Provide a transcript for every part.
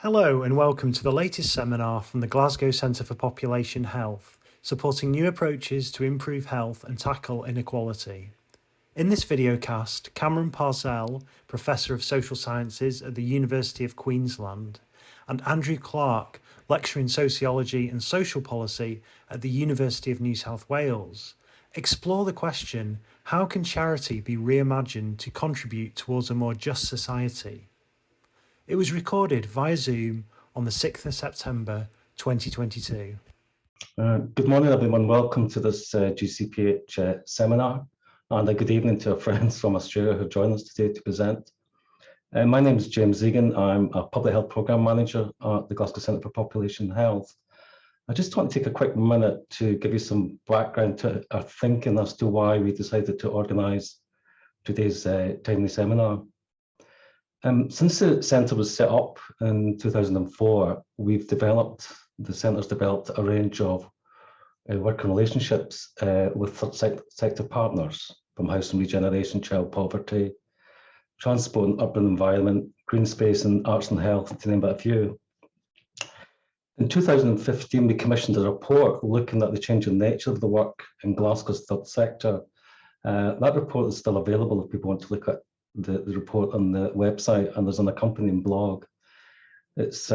Hello and welcome to the latest seminar from the Glasgow Centre for Population Health, supporting new approaches to improve health and tackle inequality. In this videocast, Cameron Parsell, Professor of Social Sciences at the University of Queensland, and Andrew Clarke, Lecturer in Sociology and Social Policy at the University of New South Wales, explore the question, how can charity be reimagined to contribute towards a more just society? It was recorded via Zoom on the 6th of September 2022. Good morning, everyone. Welcome to this GCPH seminar, and a good evening to our friends from Australia who joined us today to present. My name is James Egan. I'm a Public Health Programme Manager at the Glasgow Centre for Population Health. I just want to take a quick minute to give you some background to our thinking as to why we decided to organise today's timely seminar. Since the centre was set up in 2004, the centre's developed a range of working relationships with third sector partners, from housing regeneration, child poverty, transport and urban environment, green space and arts and health, to name but a few. In 2015, we commissioned a report looking at the changing nature of the work in Glasgow's third sector. That report is still available if people want to look at the report on the website, and there's an accompanying blog. It's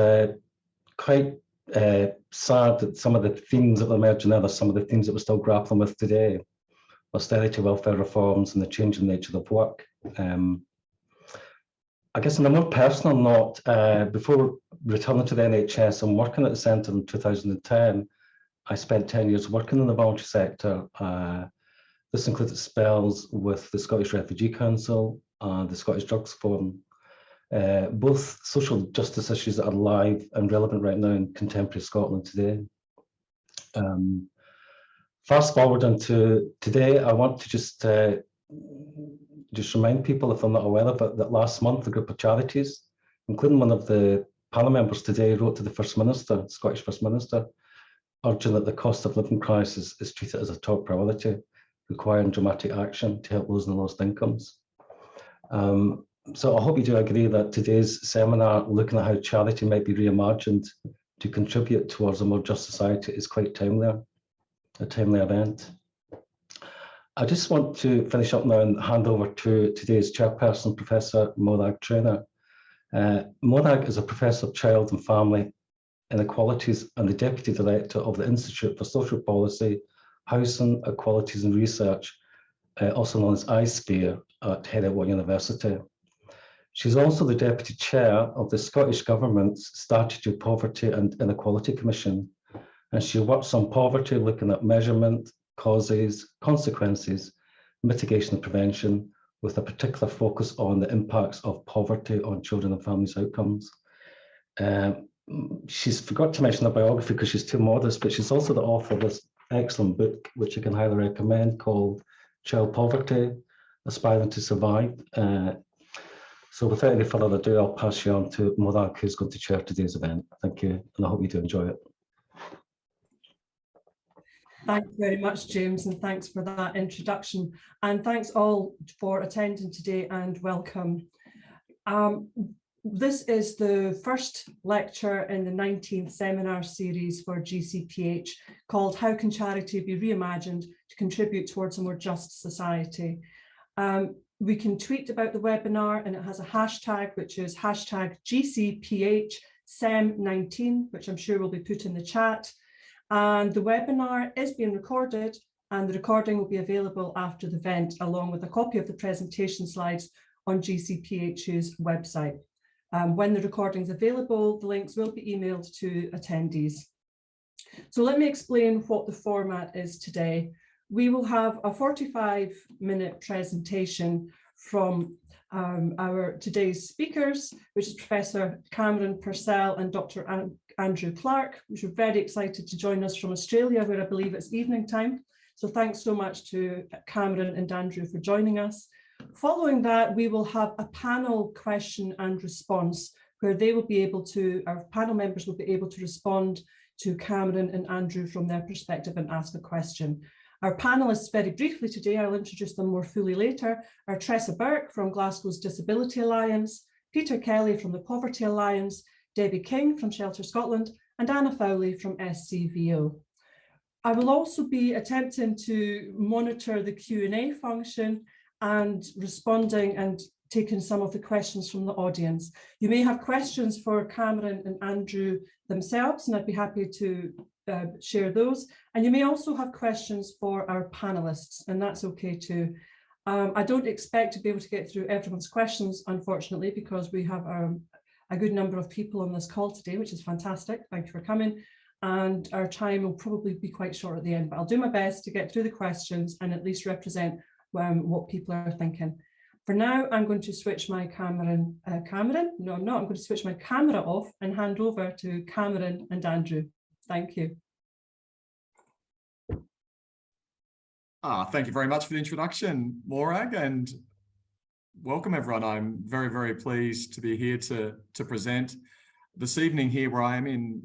quite sad that some of the themes that were emerging there are some of the themes that we're still grappling with today: austerity, welfare reforms, and the changing nature of work. I guess on a more personal note, before returning to the NHS and working at the centre in 2010, I spent 10 years working in the voluntary sector. This included spells with the Scottish Refugee Council and the Scottish Drugs Forum, both social justice issues that are live and relevant right now in contemporary Scotland today. Fast forward into today, I want to just remind people, if they're not aware of it, that last month a group of charities, including one of the panel members today, wrote to the First Minister, Scottish First Minister, urging that the cost of living crisis is treated as a top priority, requiring dramatic action to help those in the lowest incomes. So I hope you do agree that today's seminar, looking at how charity might be reimagined to contribute towards a more just society, is quite a timely event. I just want to finish up now and hand over to today's chairperson, Professor Morag Traynor. Morag is a Professor of Child and Family Inequalities and the Deputy Director of the Institute for Social Policy, Housing, Equalities and Research, also known as iSphere, at Heriot-Watt University. She's also the Deputy Chair of the Scottish Government's Statutory Poverty and Inequality Commission, and she works on poverty, looking at measurement, causes, consequences, mitigation and prevention, with a particular focus on the impacts of poverty on children and families' outcomes. She's forgot to mention her biography because she's too modest, but she's also the author of this excellent book, which I can highly recommend, called Child Poverty, Aspiring to Survive. So without any further ado, I'll pass you on to Morag, who's going to chair today's event. Thank you, and I hope you do enjoy it. Thank you very much, James, and thanks for that introduction. And thanks all for attending today, and welcome. This is the first lecture in the 19th seminar series for GCPH, called How Can Charity Be Reimagined to Contribute Towards a More Just Society? We can tweet about the webinar, and it has a hashtag, which is hashtag GCPHSEM19, which I'm sure will be put in the chat. And the webinar is being recorded, and the recording will be available after the event, along with a copy of the presentation slides on GCPH's website. When the recording is available, the links will be emailed to attendees. So let me explain what the format is today. We will have a 45-minute presentation from our today's speakers, which is Professor Cameron Parsell and Dr. Andrew Clarke, which are very excited to join us from Australia, where I believe it's evening time. So thanks so much to Cameron and Andrew for joining us. Following that, we will have a panel question and response, where they will be able to, our panel members will be able to respond to Cameron and Andrew from their perspective and ask a question. Our panellists, very briefly today, I'll introduce them more fully later, are Tressa Burke from Glasgow's Disability Alliance, Peter Kelly from the Poverty Alliance, Debbie King from Shelter Scotland, and Anna Fowley from SCVO. I will also be attempting to monitor the Q&A function and responding and taking some of the questions from the audience. You may have questions for Cameron and Andrew themselves, and I'd be happy to share those. And you may also have questions for our panelists, and that's okay too. I don't expect to be able to get through everyone's questions, unfortunately, because we have a good number of people on this call today, which is fantastic. Thank you for coming. And our time will probably be quite short at the end, but I'll do my best to get through the questions and at least represent what people are thinking. For now, I'm going to switch my I'm going to switch my camera off and hand over to Cameron and Andrew. Thank you. Thank you very much for the introduction, Morag, and welcome everyone. I'm very, very pleased to be here to present this evening here where I am in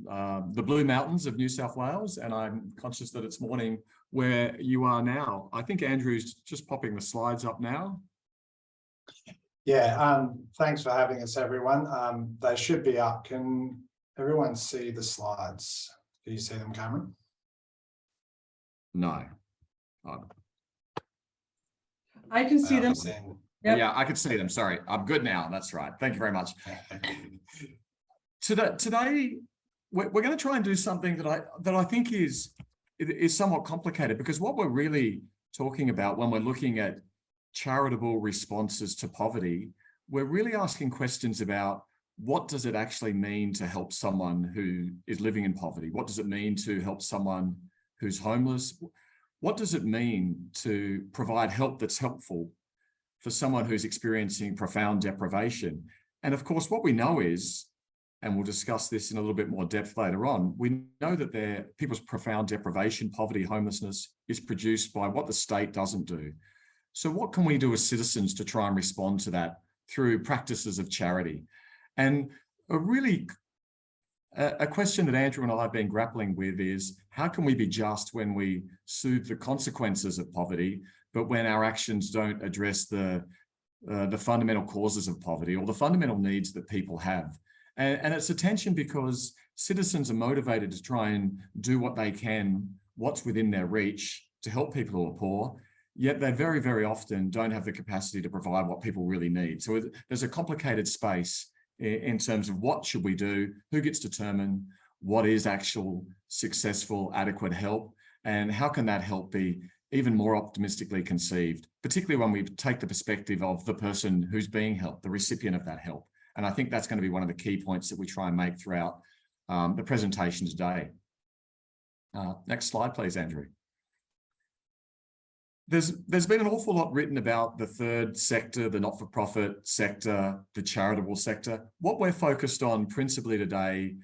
the Blue Mountains of New South Wales, and I'm conscious that it's morning where you are now. I think Andrew's just popping the slides up now. Yeah, thanks for having us, everyone. They should be up. Can everyone see the slides? Can you see them, Cameron? No. I can see them. Yep. Yeah, I can see them. Sorry, I'm good now. That's right. Thank you very much. Today, we're going to try and do something that I think is somewhat complicated, because what we're really talking about when we're looking at charitable responses to poverty, we're really asking questions about what does it actually mean to help someone who is living in poverty? What does it mean to help someone who's homeless? What does it mean to provide help that's helpful for someone who's experiencing profound deprivation? And of course, what we know is, and we'll discuss this in a little bit more depth later on, we know that people's profound deprivation, poverty, homelessness is produced by what the state doesn't do. So what can we do as citizens to try and respond to that through practices of charity? And a question that Andrew and I have been grappling with is, how can we be just when we soothe the consequences of poverty, but when our actions don't address the fundamental causes of poverty or the fundamental needs that people have? And it's a tension because citizens are motivated to try and do what they can, what's within their reach to help people who are poor, yet they very, very often don't have the capacity to provide what people really need. So there's a complicated space in terms of what should we do, who gets to determine what is actual successful, adequate help, and how can that help be even more optimistically conceived, particularly when we take the perspective of the person who's being helped, the recipient of that help. And I think that's going to be one of the key points that we try and make throughout the presentation today. Next slide, please, Andrew. There's been an awful lot written about the third sector, the not-for-profit sector, the charitable sector. What we're focused on principally today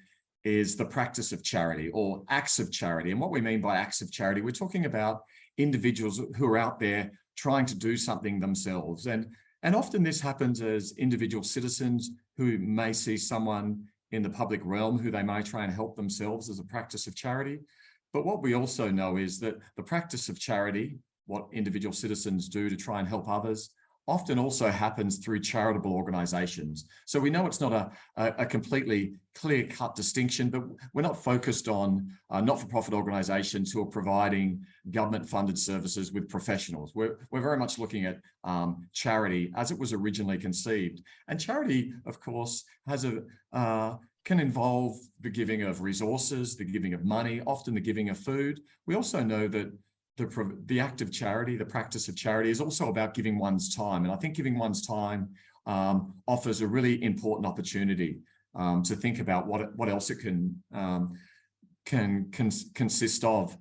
is the practice of charity or acts of charity. And what we mean by acts of charity, we're talking about individuals who are out there trying to do something themselves. And often this happens as individual citizens who may see someone in the public realm who they may try and help themselves as a practice of charity. But what we also know is that the practice of charity, what individual citizens do to try and help others, often also happens through charitable organisations. So we know it's not a completely clear-cut distinction, but we're not focused on not-for-profit organisations who are providing government-funded services with professionals. We're very much looking at charity as it was originally conceived. And charity, of course, can involve the giving of resources, the giving of money, often the giving of food. We also know that the act of charity, the practice of charity, is also about giving one's time. And I think giving one's time offers a really important opportunity to think about what else it can consist of.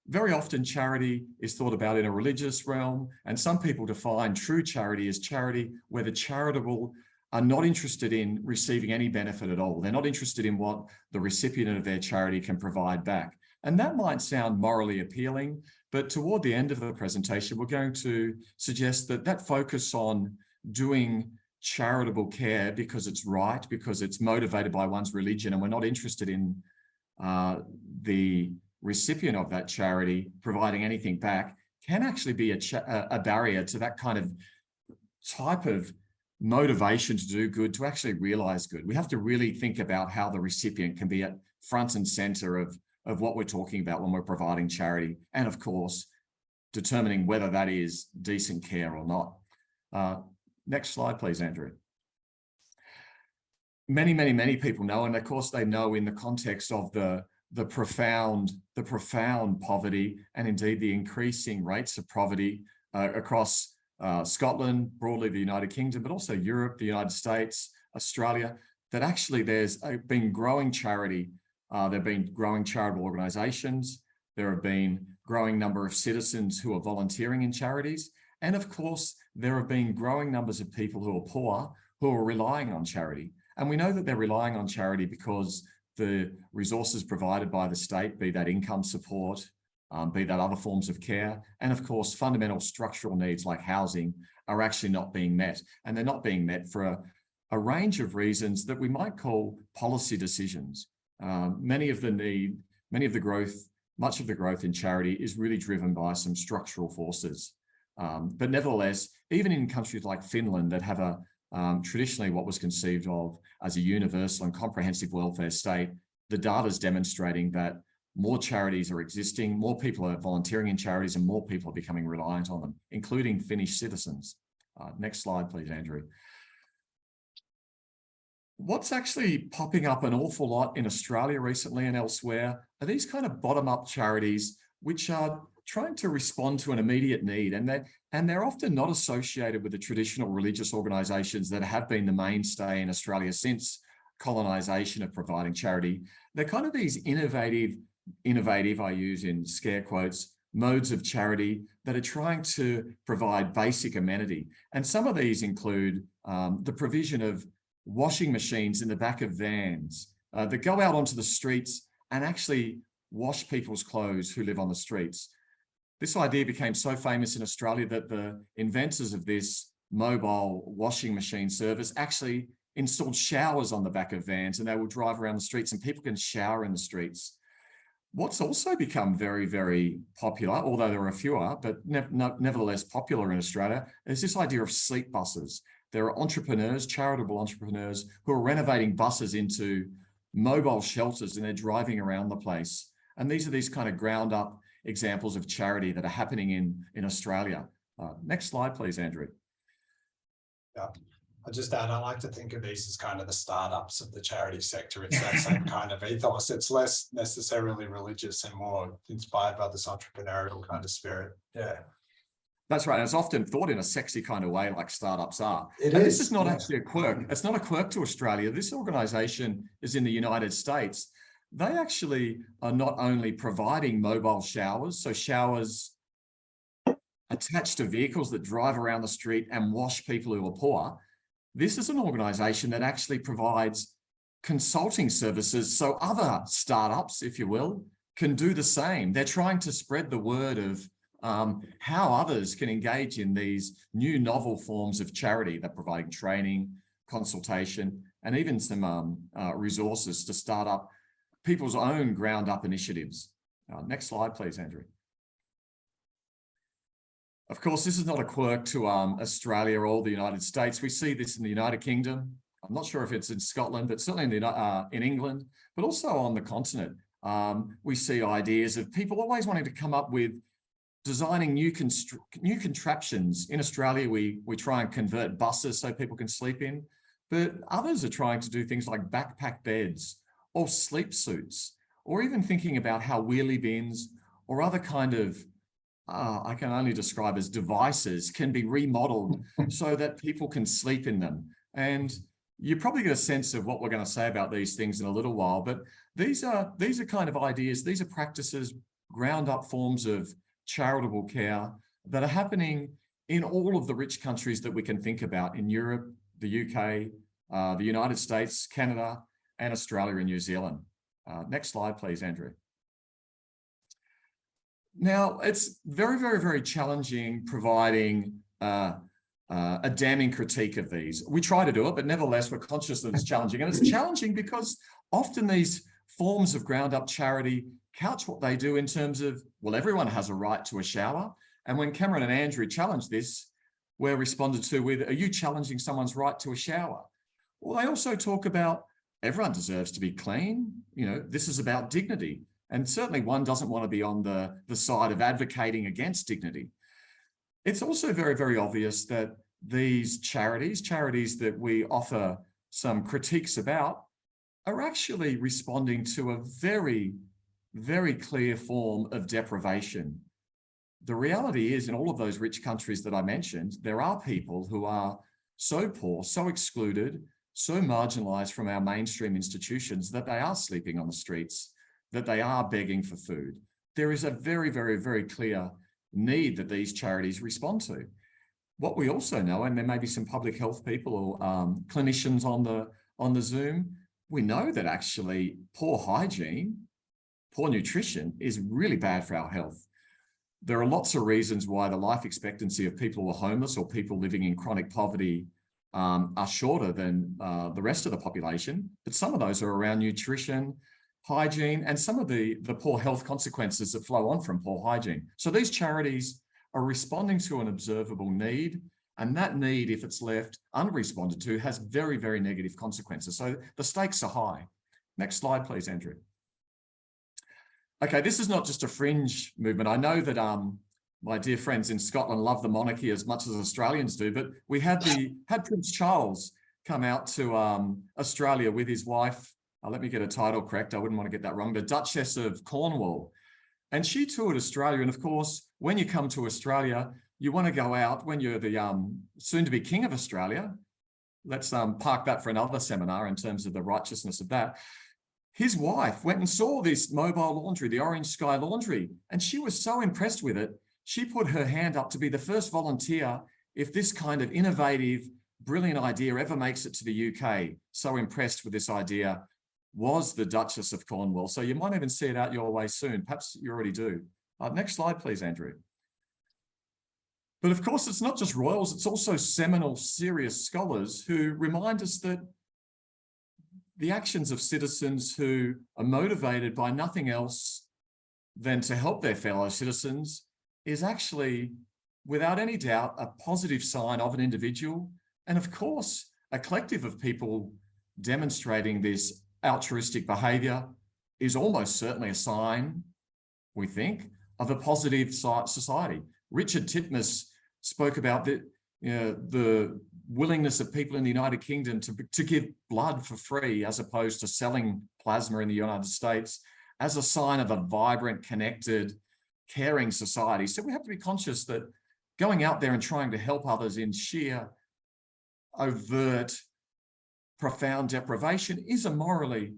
Very often charity is thought about in a religious realm, and some people define true charity as charity where the charitable are not interested in receiving any benefit at all. They're not interested in what the recipient of their charity can provide back. And that might sound morally appealing, but toward the end of the presentation, we're going to suggest that focus on doing charitable care because it's right, because it's motivated by one's religion, and we're not interested in the recipient of that charity providing anything back, can actually be a barrier to that kind of type of motivation to do good, to actually realize good. We have to really think about how the recipient can be at front and center of what we're talking about when we're providing charity. And of course, determining whether that is decent care or not. Next slide, please, Andrew. Many people know, and of course they know in the context of the profound poverty and indeed the increasing rates of poverty across Scotland, broadly the United Kingdom, but also Europe, the United States, Australia, that actually there's been growing charity. There have been growing charitable organisations. There have been growing number of citizens who are volunteering in charities. And of course, there have been growing numbers of people who are poor, who are relying on charity. And we know that they're relying on charity because the resources provided by the state, be that income support, be that other forms of care, and of course, fundamental structural needs like housing are actually not being met. And they're not being met for a range of reasons that we might call policy decisions. Much of the growth in charity is really driven by some structural forces. But nevertheless, even in countries like Finland that have traditionally what was conceived of as a universal and comprehensive welfare state, the data is demonstrating that more charities are existing, more people are volunteering in charities, and more people are becoming reliant on them, including Finnish citizens. Next slide, please, Andrew. What's actually popping up an awful lot in Australia recently and elsewhere are these kind of bottom-up charities which are trying to respond to an immediate need, and they're often not associated with the traditional religious organisations that have been the mainstay in Australia since colonisation of providing charity. They're kind of these innovative, I use in scare quotes, modes of charity that are trying to provide basic amenity. And some of these include the provision of washing machines in the back of vans that go out onto the streets and actually wash people's clothes who live on the streets. This idea became so famous in Australia that the inventors of this mobile washing machine service actually installed showers on the back of vans, and they will drive around the streets and people can shower in the streets. What's also become very, very popular, although there are fewer, but nevertheless popular in Australia, is this idea of sleep buses. There are entrepreneurs, charitable entrepreneurs, who are renovating buses into mobile shelters, and they're driving around the place. And these are these kind of ground up examples of charity that are happening in Australia. Next slide, please, Andrew. Yeah, I'll just add, I like to think of these as kind of the startups of the charity sector. It's that same kind of ethos. It's less necessarily religious and more inspired by this entrepreneurial kind of spirit. Yeah. That's right. And it's often thought in a sexy kind of way, like startups are. This is not actually a quirk. It's not a quirk to Australia. This organization is in the United States. They actually are not only providing mobile showers, so showers attached to vehicles that drive around the street and wash people who are poor. This is an organization that actually provides consulting services so other startups, if you will, can do the same. They're trying to spread the word of how others can engage in these new novel forms of charity. They're providing training, consultation, and even some resources to start up people's own ground up initiatives. Next slide, please, Andrew. Of course, this is not a quirk to Australia or the United States. We see this in the United Kingdom. I'm not sure if it's in Scotland, but certainly in England, but also on the continent. We see ideas of people always wanting to come up with designing new contraptions. In Australia, we try and convert buses so people can sleep in, but others are trying to do things like backpack beds or sleep suits, or even thinking about how wheelie bins or other kind of, I can only describe as devices, can be remodeled so that people can sleep in them. And you probably get a sense of what we're going to say about these things in a little while, but these are kind of ideas, these are practices, ground up forms of charitable care that are happening in all of the rich countries that we can think about in Europe, the UK, the United States, Canada, and Australia and New Zealand. Next slide, please, Andrew. Now, it's very, very, very challenging providing a damning critique of these. We try to do it, but nevertheless, we're conscious that it's challenging. And it's challenging because often these forms of ground up charity couch what they do in terms of, well, everyone has a right to a shower. And when Cameron and Andrew challenged this, were responded to with, are you challenging someone's right to a shower? Well, they also talk about everyone deserves to be clean. You know, this is about dignity. And certainly one doesn't want to be on the side of advocating against dignity. It's also very, very obvious that these charities that we offer some critiques about, are actually responding to a very, very clear form of deprivation. The reality is, in all of those rich countries that I mentioned, there are people who are so poor, so excluded, so marginalized from our mainstream institutions that they are sleeping on the streets, that they are begging for food. There is a very, very, very clear need that these charities respond to. What we also know, and there may be some public health people or clinicians on the Zoom, we know that actually poor hygiene, poor nutrition is really bad for our health. There are lots of reasons why the life expectancy of people who are homeless or people living in chronic poverty are shorter than the rest of the population, but some of those are around nutrition, hygiene, and some of the poor health consequences that flow on from poor hygiene. So these charities are responding to an observable need, and that need, if it's left unresponded to, has very, very negative consequences. So the stakes are high. Next slide, please, Andrew. Okay, this is not just a fringe movement. I know that my dear friends in Scotland love the monarchy as much as Australians do, but we had Prince Charles come out to Australia with his wife. Let me get a title correct. I wouldn't want to get that wrong. The Duchess of Cornwall. And she toured Australia. And of course, when you come to Australia, you want to go out when you're the soon-to-be King of Australia. Let's park that for another seminar in terms of the righteousness of that. His wife went and saw this mobile laundry, the Orange Sky Laundry, and she was so impressed with it, she put her hand up to be the first volunteer if this kind of innovative, brilliant idea ever makes it to the UK. So impressed with this idea was the Duchess of Cornwall. So you might even see it out your way soon. Perhaps you already do. Next slide, please, Andrew. But of course, it's not just royals, it's also seminal, serious scholars who remind us that the actions of citizens who are motivated by nothing else than to help their fellow citizens is actually, without any doubt, a positive sign of an individual. And of course, a collective of people demonstrating this altruistic behavior is almost certainly a sign, we think, of a positive society. Richard Titmuss spoke about the willingness of people in the United Kingdom to give blood for free as opposed to selling plasma in the United States as a sign of a vibrant, connected, caring society. So we have to be conscious that going out there and trying to help others in sheer, overt, profound deprivation is a morally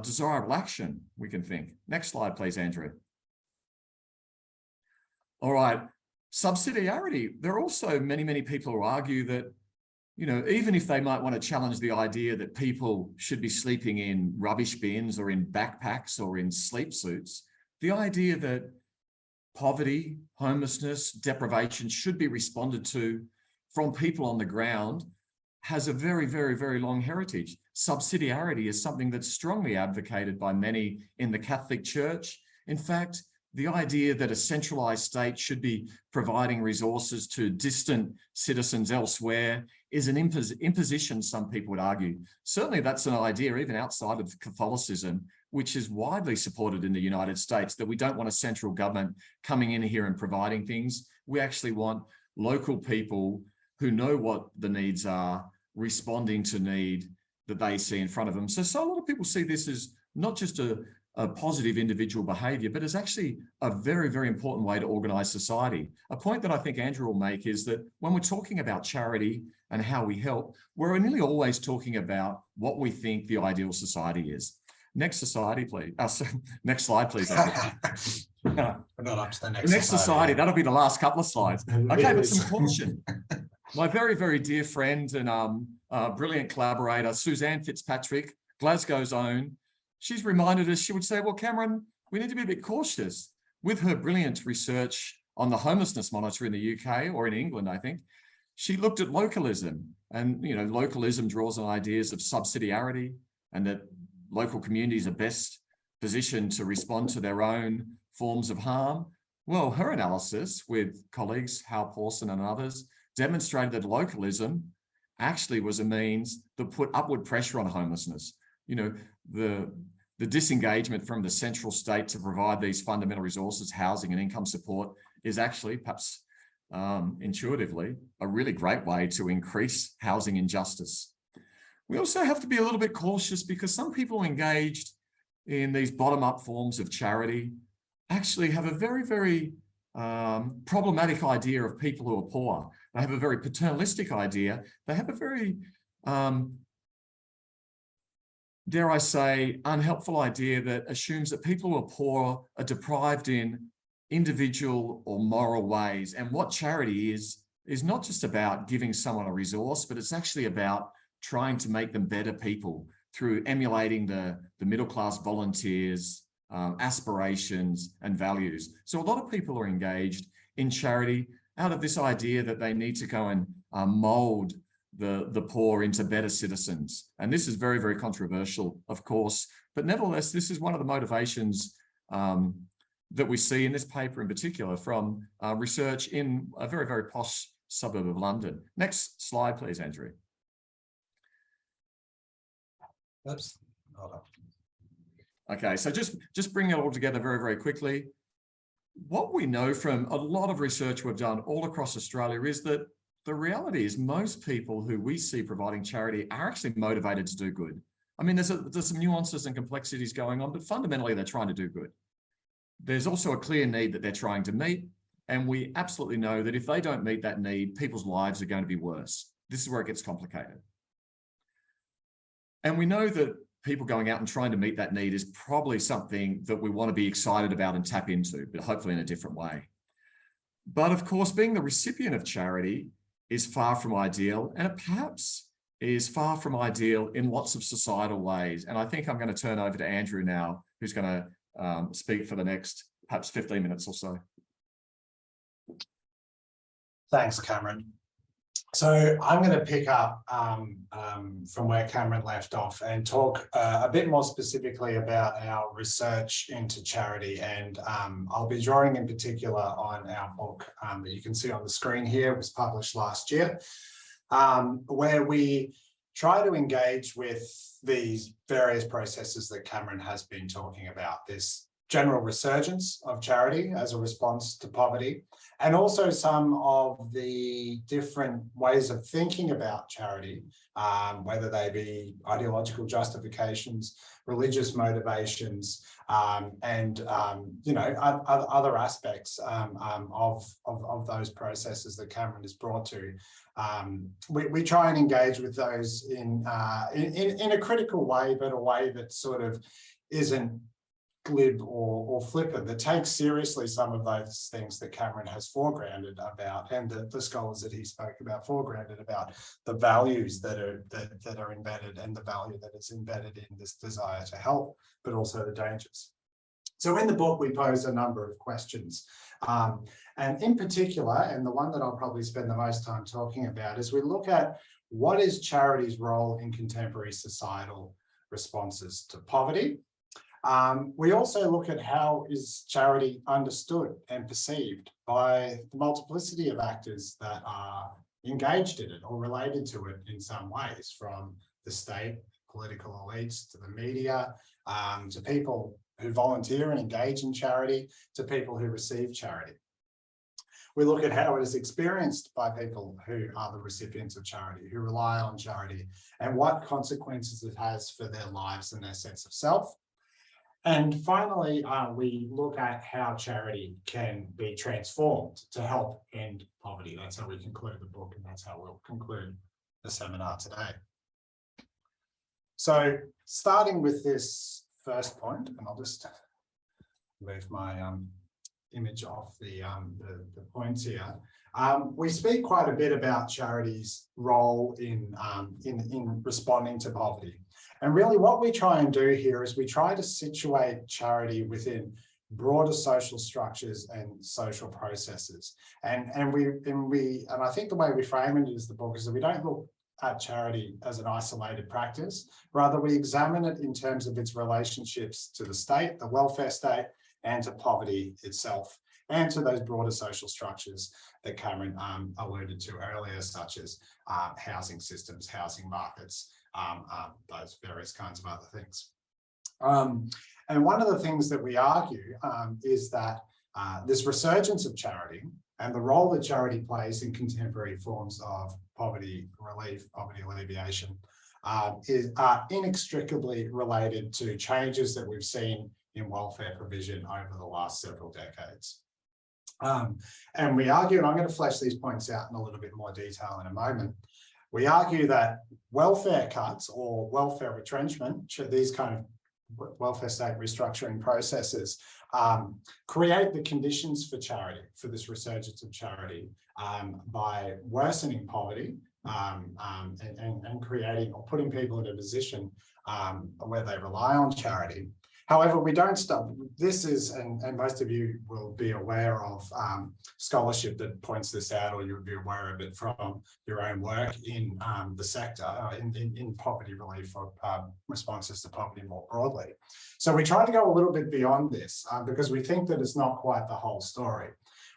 desirable action, we can think. Next slide, please, Andrew. All right, subsidiarity. There are also many, many people who argue that, you know, even if they might want to challenge the idea that people should be sleeping in rubbish bins or in backpacks or in sleep suits, the idea that poverty, homelessness, deprivation should be responded to from people on the ground has a very, very, very long heritage. Subsidiarity is something that's strongly advocated by many in the Catholic Church. In fact, the idea that a centralized state should be providing resources to distant citizens elsewhere is an imposition, some people would argue. Certainly that's an idea, even outside of Catholicism, which is widely supported in the United States, that we don't want a central government coming in here and providing things. We actually want local people who know what the needs are, responding to need that they see in front of them. So a lot of people see this as not just a positive individual behavior, but as actually a very, very important way to organize society. A point that I think Andrew will make is that when we're talking about charity and how we help, we're nearly always talking about what we think the ideal society is. Next society, please. Next slide, please. We're not up to the next society. That'll be the last couple of slides. Okay, but some caution. My very, very dear friend and brilliant collaborator, Suzanne Fitzpatrick, Glasgow's own, she's reminded us, she would say, well, Cameron, we need to be a bit cautious. With her brilliant research on the homelessness monitor in the UK, or in England, I think, she looked at localism. And, you know, localism draws on ideas of subsidiarity and that local communities are best positioned to respond to their own forms of harm. Well, her analysis with colleagues, Hal Pawson and others, demonstrated that localism actually was a means that put upward pressure on homelessness. You know, the disengagement from the central state to provide these fundamental resources, housing and income support, is actually perhaps intuitively a really great way to increase housing injustice. We also have to be a little bit cautious because some people engaged in these bottom-up forms of charity actually have a very, very problematic idea of people who are poor. They have a very paternalistic idea. They have a very, dare I say, unhelpful idea that assumes that people who are poor are deprived in individual or moral ways. And what charity is not just about giving someone a resource, but it's actually about trying to make them better people through emulating the middle-class volunteers, aspirations and values. So a lot of people are engaged in charity out of this idea that they need to go and mold the poor into better citizens. And this is very, very controversial, of course, but nevertheless, this is one of the motivations that we see in this paper in particular from research in a very, very posh suburb of London. Next slide, please, Andrew. Oops, hold on. Okay, so just bring it all together very, very quickly. What we know from a lot of research we've done all across Australia is that the reality is most people who we see providing charity are actually motivated to do good. I mean, there's some nuances and complexities going on, but fundamentally they're trying to do good. There's also a clear need that they're trying to meet, and we absolutely know that if they don't meet that need, people's lives are going to be worse. This is where it gets complicated. And we know that people going out and trying to meet that need is probably something that we want to be excited about and tap into, but hopefully in a different way. But of course, being the recipient of charity is far from ideal, and it perhaps is far from ideal in lots of societal ways. And I think I'm going to turn over to Andrew now, who's going to speak for the next perhaps 15 minutes or so. Thanks, Cameron. So I'm going to pick up from where Cameron left off and talk a bit more specifically about our research into charity. And I'll be drawing in particular on our book that you can see on the screen here. It was published last year, where we try to engage with these various processes that Cameron has been talking about, this general resurgence of charity as a response to poverty, and also some of the different ways of thinking about charity, whether they be ideological justifications, religious motivations, and you know, other aspects of those processes that Cameron has brought to. We try and engage with those in a critical way, but a way that sort of isn't glib or flippant, that takes seriously some of those things that Cameron has foregrounded about, and the scholars that he spoke about foregrounded about, the values that are embedded and the value that is embedded in this desire to help, but also the dangers. So in the book, we pose a number of questions. And in particular, and the one that I'll probably spend the most time talking about, is we look at what is charity's role in contemporary societal responses to poverty. We also look at how is charity understood and perceived by the multiplicity of actors that are engaged in it or related to it in some ways, from the state, political elites, to the media, to people who volunteer and engage in charity, to people who receive charity. We look at how it is experienced by people who are the recipients of charity, who rely on charity, and what consequences it has for their lives and their sense of self. And finally, we look at how charity can be transformed to help end poverty. That's how we conclude the book, and that's how we'll conclude the seminar today. So starting with this first point, and I'll just move my image off the points here. We speak quite a bit about charity's role in responding to poverty. And really what we try and do here is we try to situate charity within broader social structures and social processes. And I think the way we frame it is the book is that we don't look at charity as an isolated practice. Rather, we examine it in terms of its relationships to the state, the welfare state, and to poverty itself. and to those broader social structures that Cameron alluded to earlier, such as housing systems, housing markets, those various kinds of other things. And one of the things that we argue is that this resurgence of charity and the role that charity plays in contemporary forms of poverty relief, poverty alleviation, are inextricably related to changes that we've seen in welfare provision over the last several decades. And we argue, and I'm going to flesh these points out in a little bit more detail in a moment, we argue that welfare cuts or welfare retrenchment, these kind of welfare state restructuring processes, create the conditions for charity, for this resurgence of charity, by worsening poverty and creating or putting people in a position where they rely on charity. However, we don't stop. This is, and most of you will be aware of scholarship that points this out, or you would be aware of it from your own work in the sector, in poverty relief or responses to poverty more broadly. So we try to go a little bit beyond this because we think that it's not quite the whole story.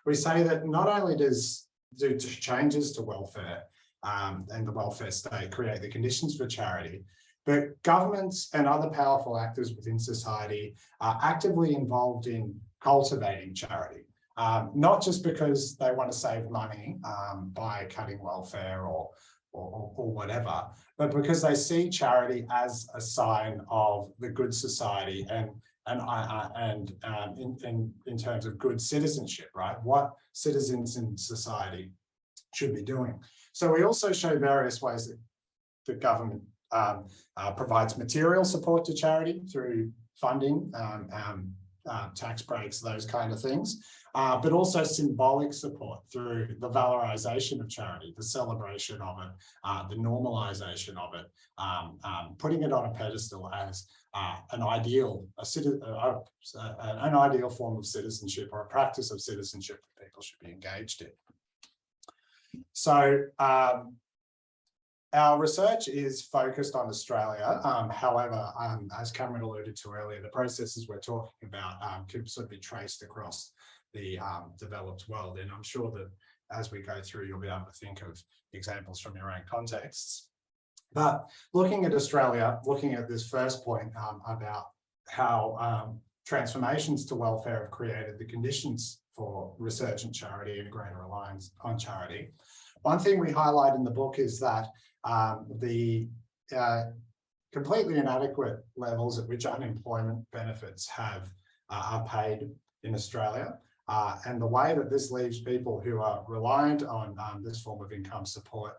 We say that not only do changes to welfare and the welfare state create the conditions for charity, but governments and other powerful actors within society are actively involved in cultivating charity, not just because they want to save money by cutting welfare or whatever, but because they see charity as a sign of the good society and in terms of good citizenship, right? What citizens in society should be doing. So we also show various ways that the government provides material support to charity through funding, tax breaks, those kind of things, but also symbolic support through the valorization of charity, the celebration of it, the normalization of it, putting it on a pedestal as an ideal form of citizenship or a practice of citizenship that people should be engaged in. So our research is focused on Australia. However, as Cameron alluded to earlier, the processes we're talking about could sort of be traced across the developed world. And I'm sure that as we go through, you'll be able to think of examples from your own contexts. But looking at Australia, looking at this first point about how transformations to welfare have created the conditions for resurgent charity and greater reliance on charity. One thing we highlight in the book is that the completely inadequate levels at which unemployment benefits are paid in Australia, and the way that this leaves people who are reliant on this form of income support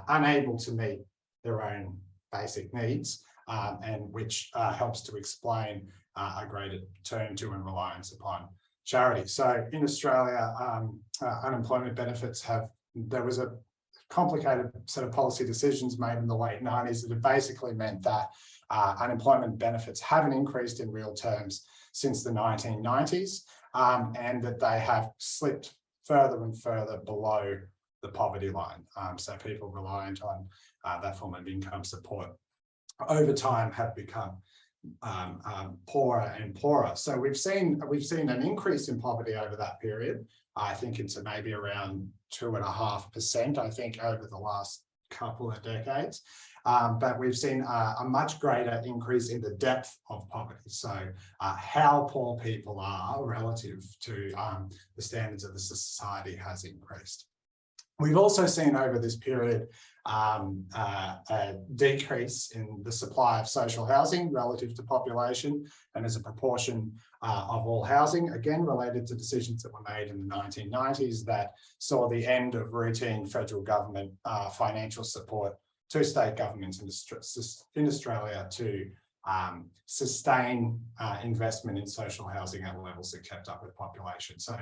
unable to meet their own basic needs, and which helps to explain a greater turn to and reliance upon charity. So in Australia, unemployment benefits there was a complicated set of policy decisions made in the late 90s that have basically meant that unemployment benefits haven't increased in real terms since the 1990s, and that they have slipped further and further below the poverty line. So people reliant on that form of income support over time have become poorer and poorer. So we've seen an increase in poverty over that period. I think it's maybe around 2.5%, I think, over the last couple of decades. But we've seen a much greater increase in the depth of poverty. So how poor people are relative to the standards of the society has increased. We've also seen over this period a decrease in the supply of social housing relative to population and as a proportion of all housing, again related to decisions that were made in the 1990s that saw the end of routine federal government financial support to state governments in Australia to sustain investment in social housing at levels that kept up with population. So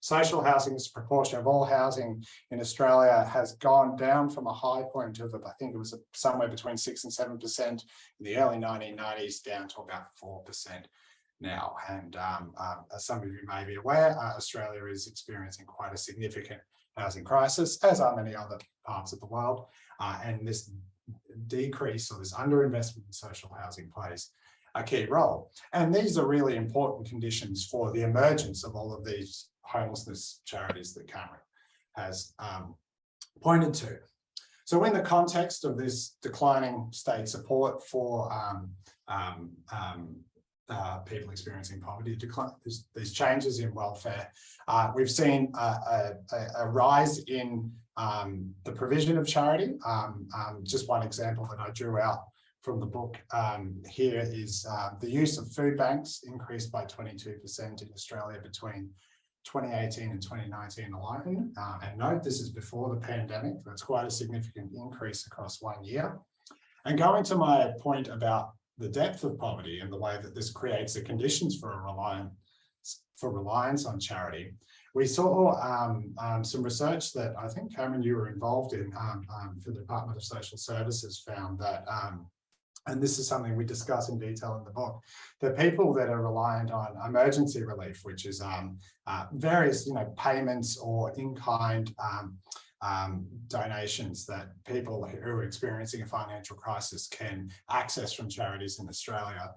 social housing as a proportion of all housing in Australia has gone down from a high point of, I think it was somewhere between 6 and 7% in the early 1990s down to about 4% now. And as some of you may be aware, Australia is experiencing quite a significant housing crisis, as are many other parts of the world. And this decrease or this underinvestment in social housing plays a key role. And these are really important conditions for the emergence of all of these homelessness charities that Cameron has pointed to. So in the context of this declining state support for people experiencing poverty, these changes in welfare, we've seen a rise in the provision of charity. Just one example that I drew out from the book here is the use of food banks increased by 22% in Australia between 2018 and 2019 alone. And note, this is before the pandemic. That's quite a significant increase across 1 year. And going to my point about the depth of poverty and the way that this creates the conditions for a reliance on charity, we saw some research that I think, Cameron, you were involved in for the Department of Social Services found that, and this is something we discuss in detail in the book, that people that are reliant on emergency relief, which is various payments or in-kind donations that people who are experiencing a financial crisis can access from charities in Australia.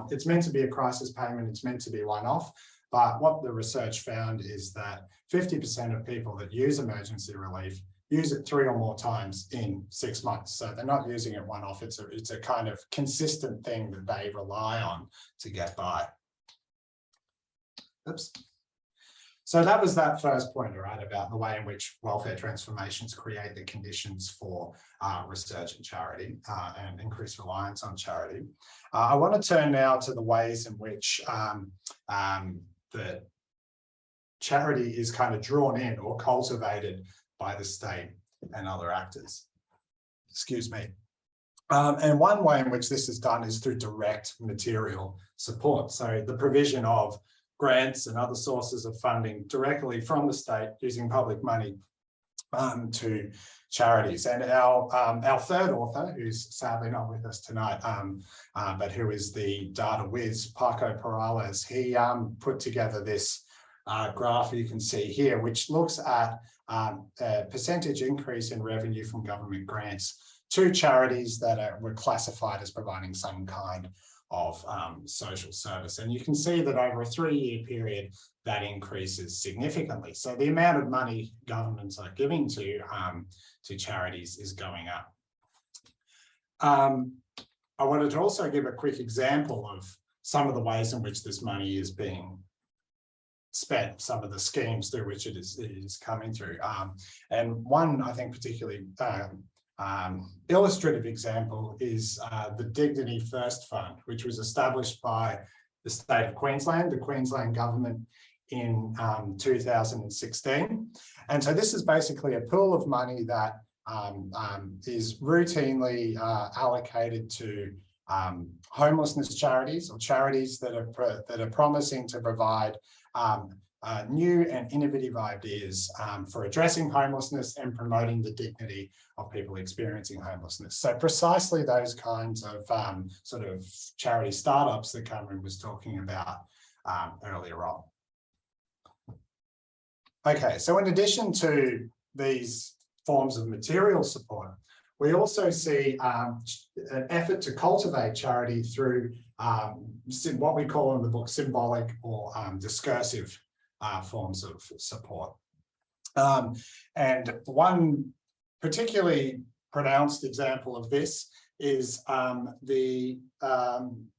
It's meant to be a crisis payment, it's meant to be one-off, but what the research found is that 50% of people that use emergency relief use it 3 or more times in 6 months. So they're not using it one-off, it's a kind of consistent thing that they rely on to get by. Oops. So that was that first point, right, about the way in which welfare transformations create the conditions for resurgent charity and increased reliance on charity. I want to turn now to the ways in which the charity is kind of drawn in or cultivated by the state and other actors. Excuse me. And one way in which this is done is through direct material support. So the provision of grants and other sources of funding directly from the state using public money to charities. And our third author, who's sadly not with us tonight, but who is the data whiz, Paco Perales, he put together this graph you can see here, which looks at a percentage increase in revenue from government grants to charities that were classified as providing some kind of social service. And you can see that over a 3-year period, that increases significantly. So the amount of money governments are giving to charities is going up. I wanted to also give a quick example of some of the ways in which this money is being spent, some of the schemes through which it is coming through. And one, I think, particularly illustrative example is the Dignity First Fund, which was established by the state of Queensland, the Queensland government, in 2016. And so this is basically a pool of money that is routinely allocated to homelessness charities or charities that are promising to provide new and innovative ideas for addressing homelessness and promoting the dignity of people experiencing homelessness. So precisely those kinds of sort of charity startups that Cameron was talking about earlier on. Okay, so in addition to these forms of material support, we also see an effort to cultivate charity through what we call in the book symbolic or discursive forms of support. And one particularly pronounced example of this is the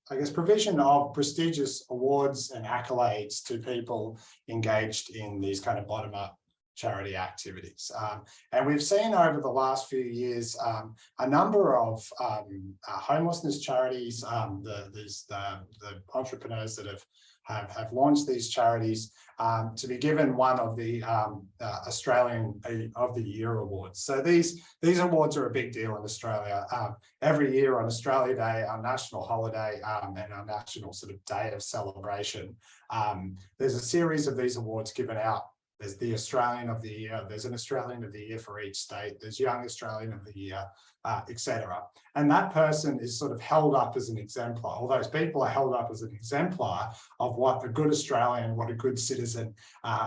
I guess, provision of prestigious awards and accolades to people engaged in these kind of bottom-up charity activities. And we've seen over the last few years a number of homelessness charities, the entrepreneurs that have launched these charities to be given one of the Australian of the Year awards. So these awards are a big deal in Australia. Every year on Australia Day, our national holiday and our national sort of day of celebration, there's a series of these awards given out There's the Australian of the Year. There's an Australian of the Year for each state. There's Young Australian of the Year, etc. And that person is sort of held up as an exemplar. All those people are held up as an exemplar of what a good Australian, what a good citizen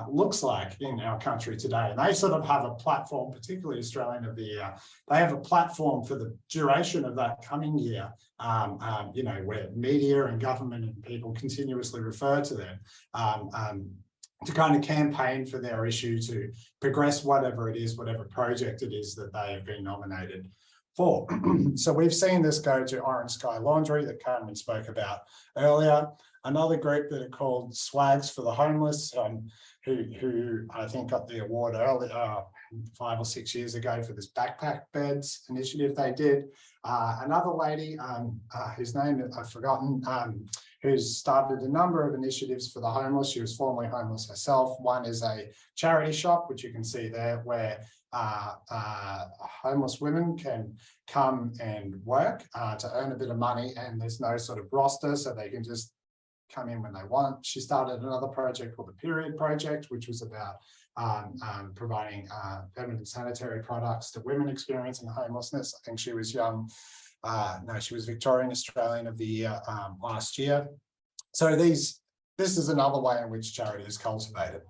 looks like in our country today. And they sort of have a platform, particularly Australian of the Year. They have a platform for the duration of that coming year, you know, where media and government and people continuously refer to them. To kind of campaign for their issue, to progress whatever it is, whatever project it is that they have been nominated for. So we've seen this go to Orange Sky Laundry that Cameron spoke about earlier. Another group that are called Swags for the Homeless, who I think got the award earlier, 5 or 6 years ago for this backpack beds initiative they did. Another lady, whose name I've forgotten, who's started a number of initiatives for the homeless. She was formerly homeless herself. One is a charity shop, which you can see there, where homeless women can come and work to earn a bit of money, and there's no sort of roster, so they can just come in when they want. She started another project called the Period Project, which was about providing feminine sanitary products to women experiencing homelessness. I think she was young. No, she was Victorian Australian of the Year last year. So this is another way in which charity is cultivated.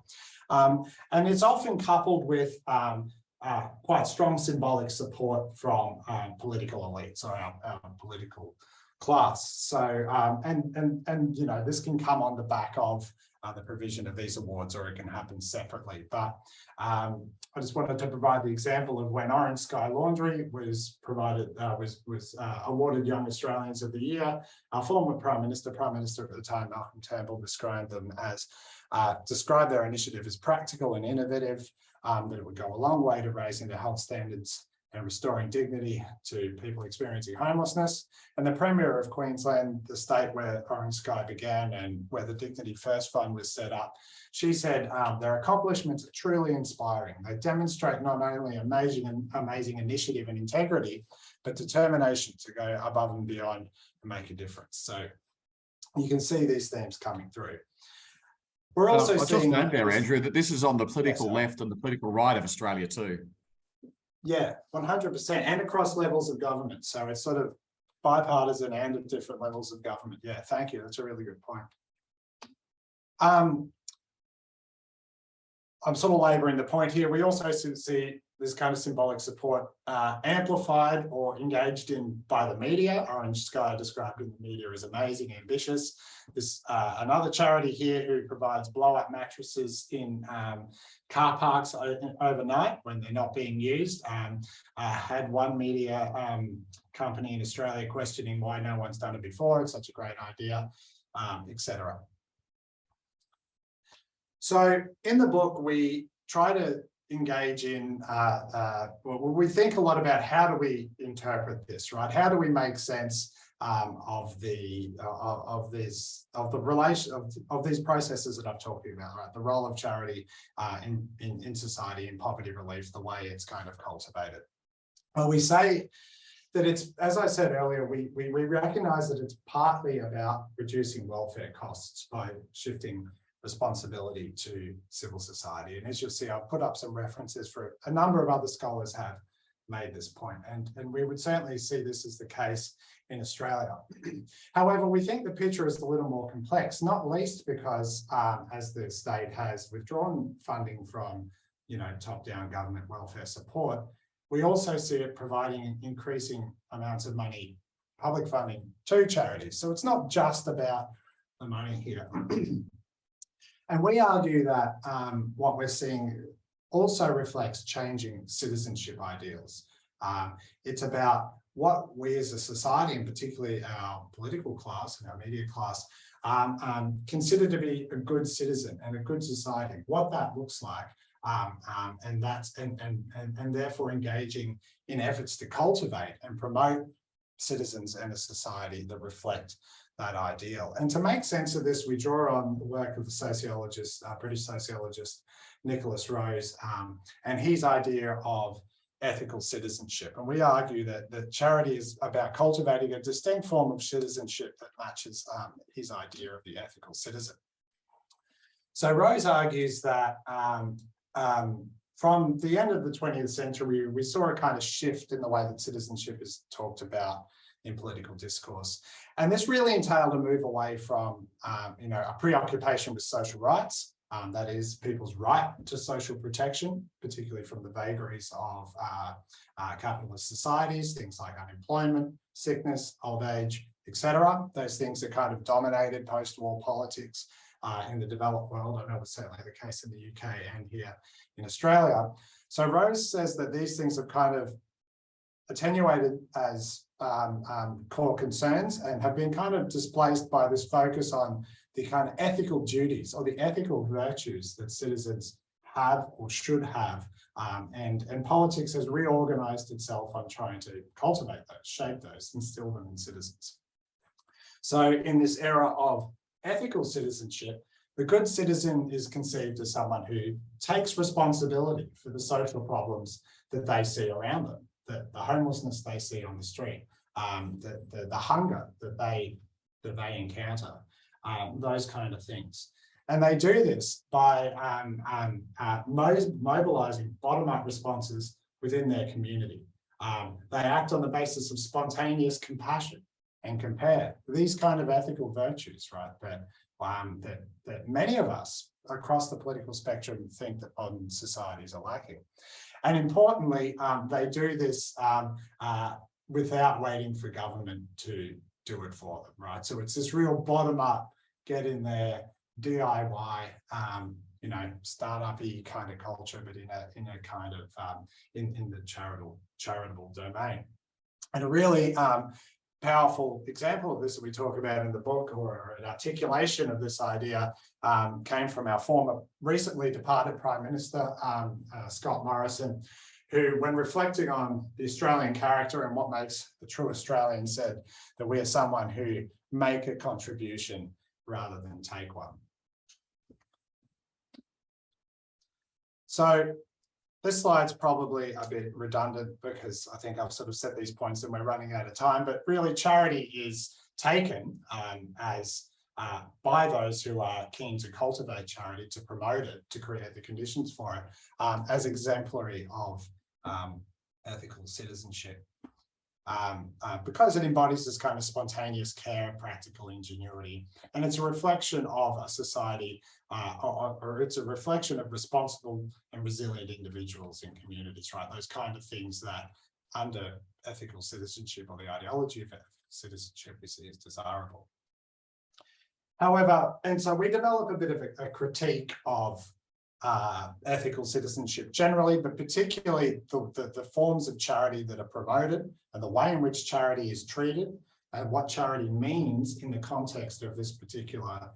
And it's often coupled with quite strong symbolic support from political elites or our political class. So, and you know, this can come on the back of the provision of these awards, or it can happen separately. But I just wanted to provide the example of when Orange Sky Laundry was provided, was awarded Young Australians of the Year. Our former Prime Minister at the time, Malcolm Turnbull, described them as, described their initiative as practical and innovative, that it would go a long way to raising the health standards and restoring dignity to people experiencing homelessness. And the Premier of Queensland, the state where Orange Sky began and where the Dignity First Fund was set up, she said their accomplishments are truly inspiring. They demonstrate not only amazing initiative and integrity, but determination to go above and beyond and make a difference. So you can see these themes coming through. We're also seeing just add there, Andrew, that this is on the political left and the political right of Australia too. Yeah, 100%, and across levels of government. So it's sort of bipartisan and at different levels of government. Yeah, thank you. That's a really good point. I'm sort of labouring the point here. We also see this kind of symbolic support amplified or engaged in by the media. Orange Sky described in the media as amazing, ambitious. There's another charity here who provides blow-up mattresses in car parks overnight when they're not being used. Had one media company in Australia questioning why no one's done it before. It's such a great idea, etc. So in the book, we try to engage in, we think a lot about how do we interpret this, right? How do we make sense of these processes that I'm talking about, right? The role of charity in society, in poverty relief, the way it's kind of cultivated. Well, we say that it's, as I said earlier, we recognize that it's partly about reducing welfare costs by shifting responsibility to civil society. And as you'll see, I've put up some references for a number of other scholars have made this point. And we would certainly see this as the case in Australia. However, we think the picture is a little more complex, not least because as the state has withdrawn funding from, top-down government welfare support, we also see it providing increasing amounts of money, public funding to charities. So it's not just about the money here. And we argue that what we're seeing also reflects changing citizenship ideals. It's about what we as a society, and particularly our political class and our media class, consider to be a good citizen and a good society, what that looks like, and therefore engaging in efforts to cultivate and promote citizens and a society that reflect that ideal. And to make sense of this, we draw on the work of the sociologist, British sociologist, Nicholas Rose, and his idea of ethical citizenship. And we argue that charity is about cultivating a distinct form of citizenship that matches his idea of the ethical citizen. So Rose argues that from the end of the 20th century, we saw a kind of shift in the way that citizenship is talked about in political discourse. And this really entailed a move away from, a preoccupation with social rights, that is people's right to social protection, particularly from the vagaries of capitalist societies, things like unemployment, sickness, old age, etc. Those things that kind of dominated post-war politics in the developed world. I know it's certainly the case in the UK and here in Australia. So Rose says that these things have kind of attenuated as core concerns and have been kind of displaced by this focus on the kind of ethical duties or the ethical virtues that citizens have or should have. And politics has reorganized itself on trying to cultivate those, shape those, instill them in citizens. So in this era of ethical citizenship, the good citizen is conceived as someone who takes responsibility for the social problems that they see around them, the homelessness they see on the street, the hunger that they encounter, those kind of things. And they do this by mobilizing bottom-up responses within their community. They act on the basis of spontaneous compassion and compare these kind of ethical virtues, right? That many of us across the political spectrum think that modern societies are lacking. And importantly, they do this without waiting for government to do it for them, right? So it's this real bottom-up, get in there, DIY, startup-y kind of culture, but in a kind of in the charitable domain. And a really powerful example of this that we talk about in the book, or an articulation of this idea, came from our former recently departed Prime Minister, Scott Morrison, who, when reflecting on the Australian character and what makes the true Australian, said that we are someone who make a contribution rather than take one. So this slide's probably a bit redundant because I think I've sort of said these points and we're running out of time, but really charity is taken by those who are keen to cultivate charity, to promote it, to create the conditions for it, as exemplary of ethical citizenship. Because it embodies this kind of spontaneous care, practical ingenuity, and it's a reflection of a society, or it's a reflection of responsible and resilient individuals in communities, right? Those kind of things that under ethical citizenship, or the ideology of ethical citizenship, we see as desirable. However, and so we develop a bit of a critique of ethical citizenship generally, but particularly the forms of charity that are promoted and the way in which charity is treated and what charity means in the context of this particular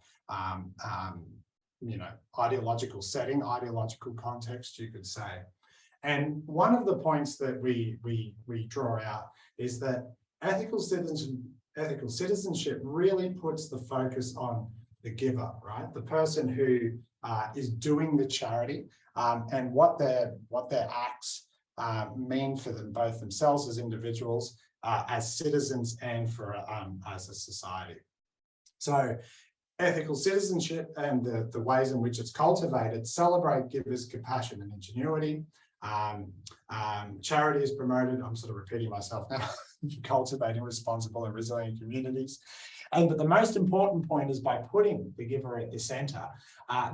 ideological setting, ideological context, you could say. And one of the points that we draw out is that ethical citizenship really puts the focus on the giver, right? The person who is doing the charity, and what their acts mean for them, both themselves as individuals, as citizens, and for as a society. So ethical citizenship and the ways in which it's cultivated celebrate givers' compassion and ingenuity. Charity is promoted, I'm sort of repeating myself now, cultivating responsible and resilient communities. But the most important point is, by putting the giver at the centre,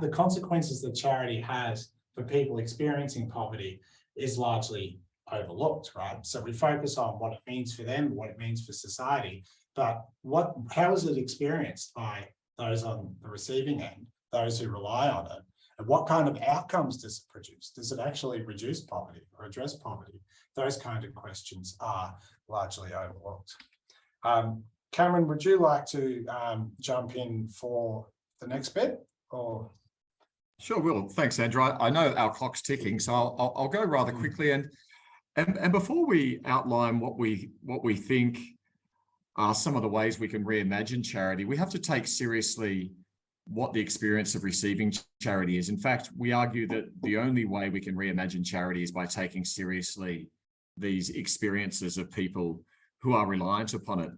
the consequences that charity has for people experiencing poverty is largely overlooked, right? So we focus on what it means for them, what it means for society, but how is it experienced by those on the receiving end, those who rely on it? And what kind of outcomes does it produce? Does it actually reduce poverty or address poverty? Those kind of questions are largely overlooked. Cameron, would you like to jump in for the next bit? Or Sure, Will. Thanks, Andrew. I know our clock's ticking, so I'll go rather quickly. And before we outline what we think are some of the ways we can reimagine charity, we have to take seriously what the experience of receiving charity is. In fact, we argue that the only way we can reimagine charity is by taking seriously these experiences of people who are reliant upon it.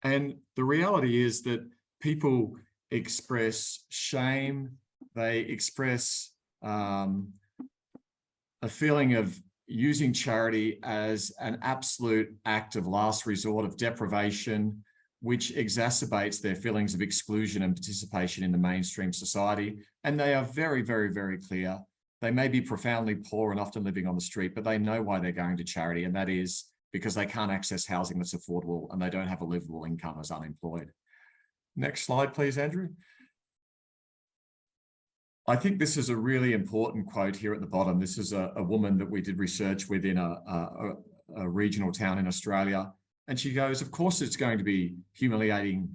And the reality is that people express shame, they express a feeling of using charity as an absolute act of last resort, of deprivation, which exacerbates their feelings of exclusion and participation in the mainstream society. And they are very, very, very clear. They may be profoundly poor and often living on the street, but they know why they're going to charity, and that is because they can't access housing that's affordable and they don't have a livable income as unemployed. Next slide, please, Andrew. I think this is a really important quote here at the bottom. This is a woman that we did research with in a regional town in Australia. And she goes, of course, it's going to be humiliating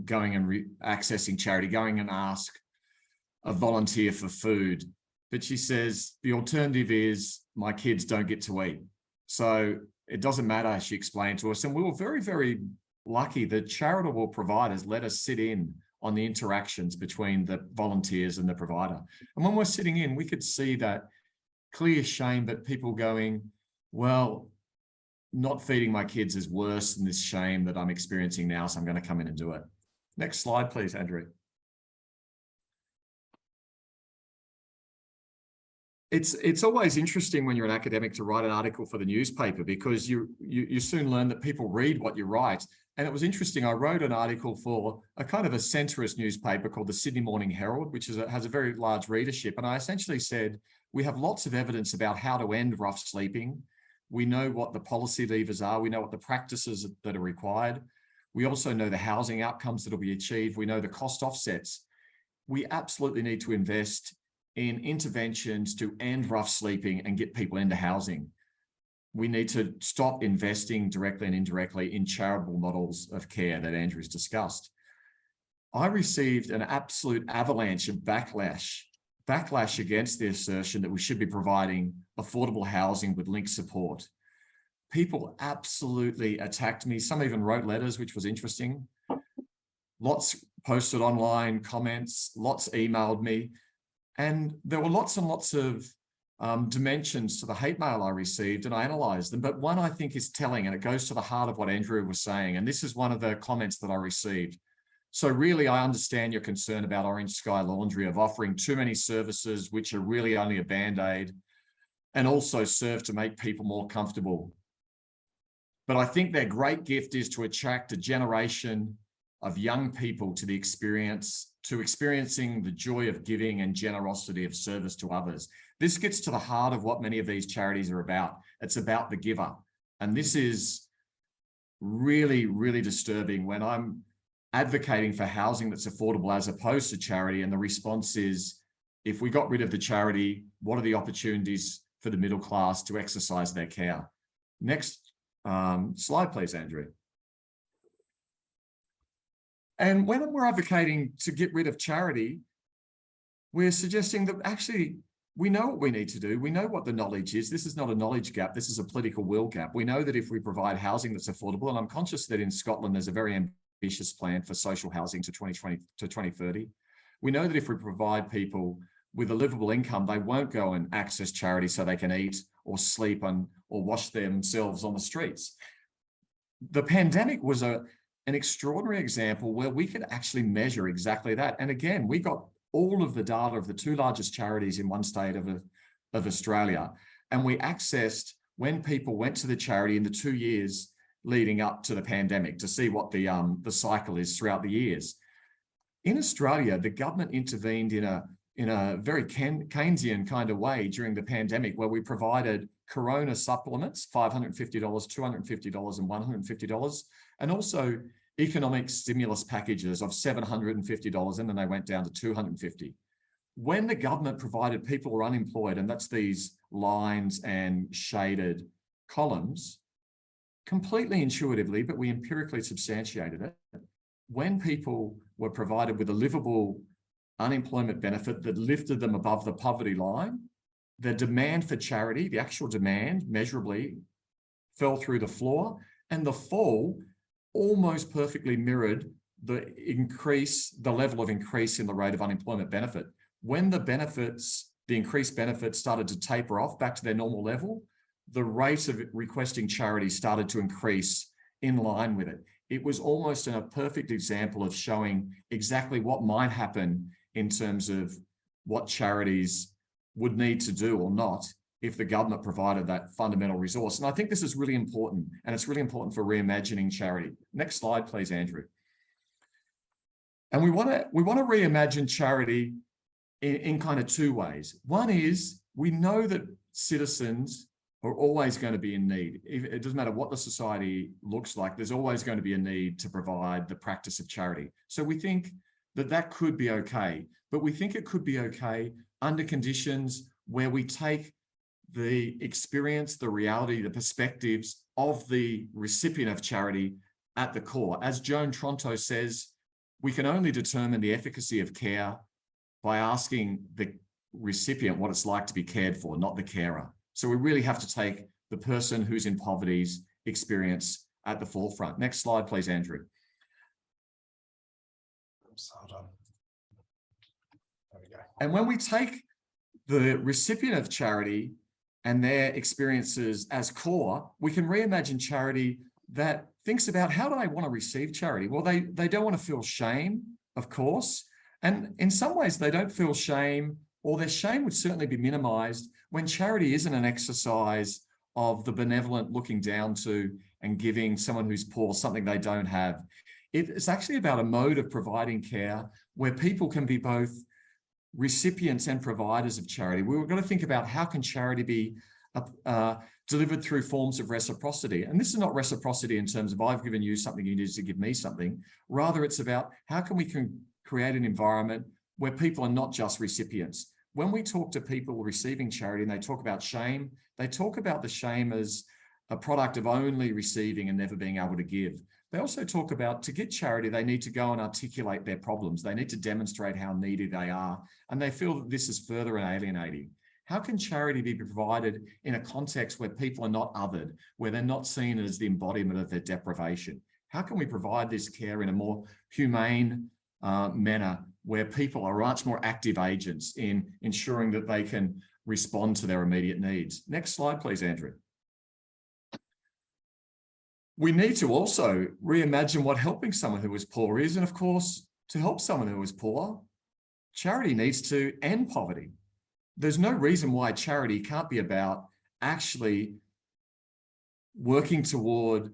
going and accessing charity, going and ask a volunteer for food. But she says, the alternative is my kids don't get to eat. So it doesn't matter, she explained to us. And we were very, very lucky that charitable providers let us sit in on the interactions between the volunteers and the provider. And when we're sitting in, we could see that clear shame, but people going, well, not feeding my kids is worse than this shame that I'm experiencing now, so I'm going to come in and do it. Next slide, please, Andrew. It's always interesting when you're an academic to write an article for the newspaper, because you soon learn that people read what you write. And it was interesting, I wrote an article for a kind of a centrist newspaper called the Sydney Morning Herald, which has a very large readership. And I essentially said, we have lots of evidence about how to end rough sleeping. We know what the policy levers are. We know what the practices that are required. We also know the housing outcomes that will be achieved. We know the cost offsets. We absolutely need to invest in interventions to end rough sleeping and get people into housing. We need to stop investing directly and indirectly in charitable models of care that Andrew's discussed. I received an absolute avalanche of backlash against the assertion that we should be providing affordable housing with linked support. People absolutely attacked me. Some even wrote letters, which was interesting. Lots posted online comments, lots emailed me. And there were lots and lots of dimensions to the hate mail I received, and I analysed them. But one I think is telling, and it goes to the heart of what Andrew was saying. And this is one of the comments that I received. So really, I understand your concern about Orange Sky Laundry, of offering too many services, which are really only a band-aid, and also serve to make people more comfortable. But I think their great gift is to attract a generation of young people to experiencing the joy of giving and generosity of service to others. This gets to the heart of what many of these charities are about. It's about the giver. And this is really, really disturbing when I'm advocating for housing that's affordable as opposed to charity. And the response is, if we got rid of the charity, what are the opportunities for the middle class to exercise their care? Next slide, please, Andrew. And when we're advocating to get rid of charity, we're suggesting that actually we know what we need to do. We know what the knowledge is. This is not a knowledge gap. This is a political will gap. We know that if we provide housing that's affordable, and I'm conscious that in Scotland, there's a very ambitious plan for social housing to 2020 to 2030. We know that if we provide people with a livable income, they won't go and access charity so they can eat or sleep or wash themselves on the streets. The pandemic was an extraordinary example where we could actually measure exactly that. And again, we got all of the data of the two largest charities in one state of Australia. And we accessed when people went to the charity in the 2 years leading up to the pandemic to see what the cycle is throughout the years. In Australia, the government intervened in a very Keynesian kind of way during the pandemic, where we provided corona supplements, $550, $250 and $150, and also economic stimulus packages of $750, and then they went down to $250. When the government provided people who are unemployed, and that's these lines and shaded columns, completely intuitively, but we empirically substantiated it, when people were provided with a livable unemployment benefit that lifted them above the poverty line, the demand for charity, the actual demand measurably fell through the floor, and the fall almost perfectly mirrored the level of increase in the rate of unemployment benefit. When the increased benefits started to taper off back to their normal level, the rate of requesting charity started to increase in line with it. It was almost a perfect example of showing exactly what might happen in terms of what charities would need to do or not if the government provided that fundamental resource. And I think this is really important, and it's really important for reimagining charity. Next slide, please, Andrew. And we want to reimagine charity in kind of two ways. One is we know that citizens are always going to be in need. It doesn't matter what the society looks like, there's always going to be a need to provide the practice of charity. So we think that that could be okay, but we think it could be okay under conditions where we take the experience, the reality, the perspectives of the recipient of charity at the core. As Joan Tronto says, we can only determine the efficacy of care by asking the recipient what it's like to be cared for, not the carer. So we really have to take the person who's in poverty's experience at the forefront. Next slide, please, Andrew. Hold on. There we go. And when we take the recipient of charity and their experiences as core, we can reimagine charity that thinks about, how do I want to receive charity? Well, they don't want to feel shame, of course. And in some ways, they don't feel shame, or their shame would certainly be minimized when charity isn't an exercise of the benevolent looking down to and giving someone who's poor something they don't have. It's actually about a mode of providing care where people can be both recipients and providers of charity. We've got to think about, how can charity be delivered through forms of reciprocity? And this is not reciprocity in terms of I've given you something, you need to give me something. Rather, it's about how can we create an environment where people are not just recipients. When we talk to people receiving charity and they talk about shame, they talk about the shame as a product of only receiving and never being able to give. They also talk about, to get charity, they need to go and articulate their problems. They need to demonstrate how needy they are. And they feel that this is further alienating. How can charity be provided in a context where people are not othered, where they're not seen as the embodiment of their deprivation? How can we provide this care in a more humane manner where people are much more active agents in ensuring that they can respond to their immediate needs? Next slide, please, Andrew. We need to also reimagine what helping someone who is poor is. And of course, to help someone who is poor, charity needs to end poverty. There's no reason why charity can't be about actually working toward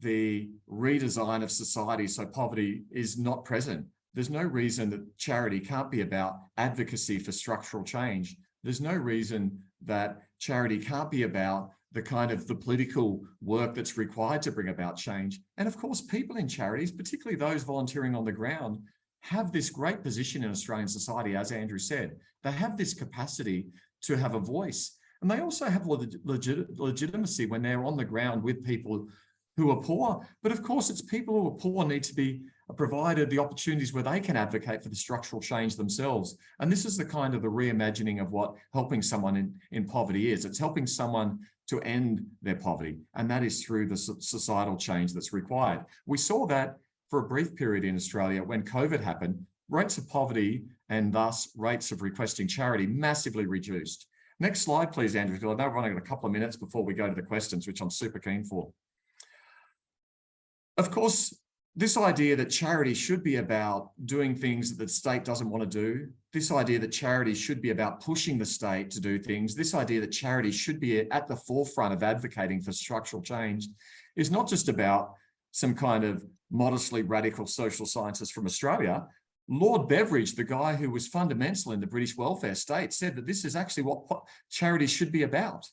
the redesign of society so poverty is not present. There's no reason that charity can't be about advocacy for structural change. There's no reason that charity can't be about the kind of the political work that's required to bring about change. And of course, people in charities, particularly those volunteering on the ground, have this great position in Australian society, as Andrew said. They have this capacity to have a voice. And they also have legitimacy when they're on the ground with people who are poor. But of course, it's people who are poor need to be provided the opportunities where they can advocate for the structural change themselves. And this is the kind of the reimagining of what helping someone in poverty is. It's helping someone to end their poverty. And that is through the societal change that's required. We saw that for a brief period in Australia when COVID happened. Rates of poverty and thus rates of requesting charity massively reduced. Next slide, please, Andrew, because I know we're running a couple of minutes before we go to the questions, which I'm super keen for. Of course, this idea that charity should be about doing things that the state doesn't want to do, this idea that charity should be about pushing the state to do things, this idea that charity should be at the forefront of advocating for structural change is not just about some kind of modestly radical social scientist from Australia. Lord Beveridge, the guy who was fundamental in the British welfare state, said that this is actually what charity should be about.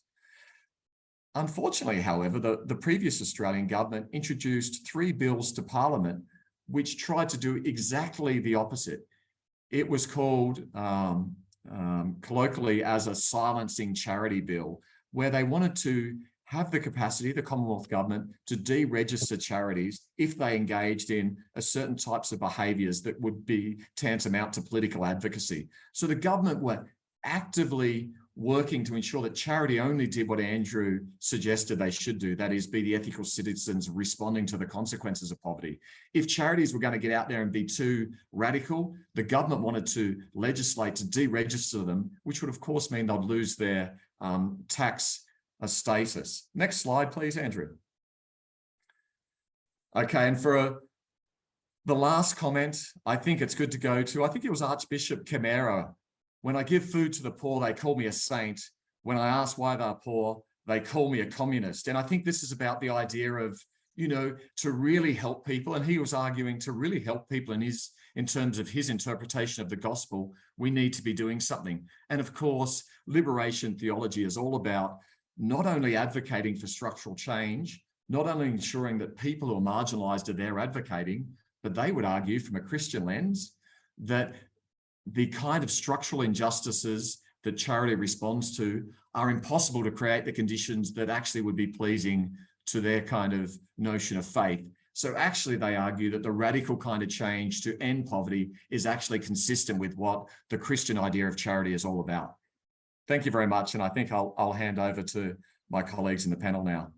Unfortunately, however, the previous Australian government introduced 3 bills to Parliament which tried to do exactly the opposite. It was called colloquially as a silencing charity bill, where they wanted to have the capacity, the Commonwealth government, to deregister charities if they engaged in certain types of behaviours that would be tantamount to political advocacy. So the government were actively working to ensure that charity only did what Andrew suggested they should do, that is, be the ethical citizens responding to the consequences of poverty. If charities were going to get out there and be too radical, the government wanted to legislate to deregister them, which would of course mean they'd lose their tax status. Next slide, please, Andrew. Okay, and for the last comment, I think it's good to go to, I think it was Archbishop Camara When I give food to the poor, they call me a saint. When I ask why they're poor, they call me a communist. And I think this is about the idea of, you know, to really help people. And he was arguing to really help people in terms of his interpretation of the gospel, we need to be doing something. And of course, liberation theology is all about not only advocating for structural change, not only ensuring that people who are marginalized are there advocating, but they would argue from a Christian lens that the kind of structural injustices that charity responds to are impossible to create the conditions that actually would be pleasing to their kind of notion of faith. So actually they argue that the radical kind of change to end poverty is actually consistent with what the Christian idea of charity is all about. Thank you very much. And I think I'll hand over to my colleagues in the panel now.